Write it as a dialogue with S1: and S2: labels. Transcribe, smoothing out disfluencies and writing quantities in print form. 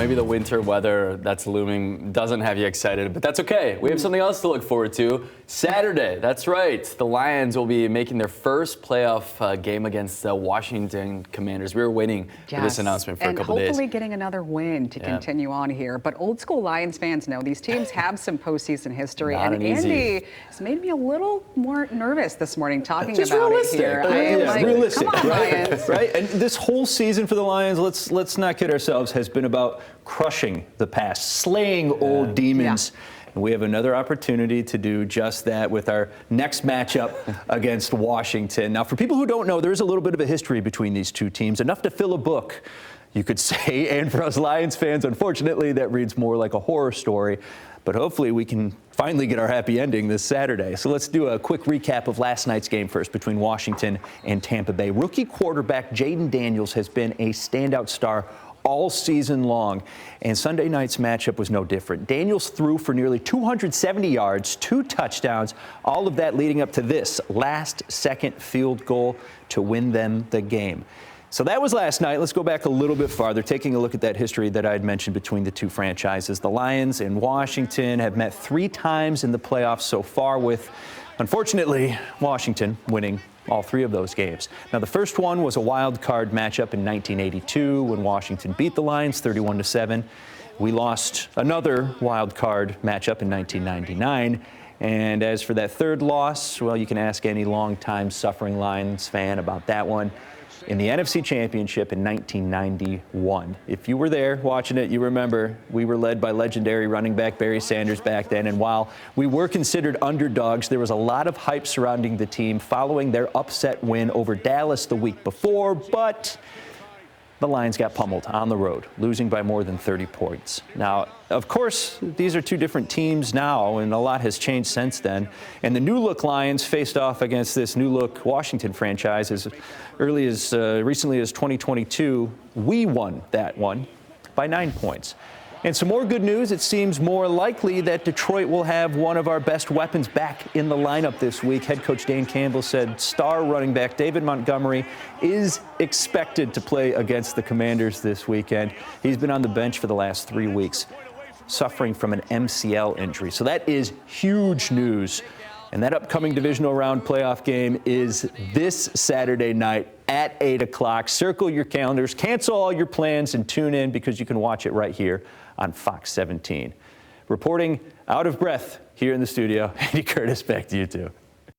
S1: maybe the winter weather that's looming doesn't have you excited, but that's okay. We have something else to look forward to. Saturday, that's right. The Lions will be making their first playoff game against the Washington Commanders. We were waiting for this announcement for a couple days.
S2: And hopefully getting another win to continue on here. But old school Lions fans know these teams have some postseason history.
S1: Not
S2: and
S1: easy.
S2: Andy has made me a little more nervous this morning talking
S1: Just
S2: about
S1: realistic.
S2: it here.
S1: I am like,
S3: realistic,
S2: come on,
S3: right?
S2: Lions.
S3: Right? And this whole season for the Lions, let's not kid ourselves, has been about crushing the past, slaying old demons. And we have another opportunity to do just that with our next matchup against Washington. Now, for people who don't know, there is a little bit of a history between these two teams, enough to fill a book, you could say. And for us Lions fans, unfortunately, that reads more like a horror story. But hopefully we can finally get our happy ending this Saturday. So let's do a quick recap of last night's game first between Washington and Tampa Bay. Rookie quarterback Jaden Daniels has been a standout star all season long, and Sunday night's matchup was no different. Daniels threw for nearly 270 yards, 2 touchdowns, all of that leading up to this last-second field goal to win them the game. So that was last night. Let's go back a little bit farther, taking a look at that history that I had mentioned between the two franchises. The Lions and Washington have met 3 times in the playoffs so far, with, unfortunately, Washington winning all 3 of those games. Now, the first one was a wild card matchup in 1982 when Washington beat the Lions 31-7. We lost another wild card matchup in 1999. And as for that third loss, well, you can ask any longtime suffering Lions fan about that one. In the NFC Championship in 1991. If you were there watching it, you remember we were led by legendary running back Barry Sanders back then. And while we were considered underdogs, there was a lot of hype surrounding the team following their upset win over Dallas the week before. But the Lions got pummeled on the road, losing by more than 30 points. Now, of course, these are two different teams now, and a lot has changed since then. And the new-look Lions faced off against this new-look Washington franchise as early as recently as 2022. We won that one by 9 points. And some more good news, it seems more likely that Detroit will have one of our best weapons back in the lineup this week. Head coach Dan Campbell said star running back David Montgomery is expected to play against the Commanders this weekend. He's been on the bench for the last 3 weeks, suffering from an MCL injury. So that is huge news. And that upcoming divisional round playoff game is this Saturday night at 8 o'clock. Circle your calendars, cancel all your plans, and tune in because you can watch it right here on Fox 17. Reporting out of breath here in the studio, Andy Curtis, back to you two.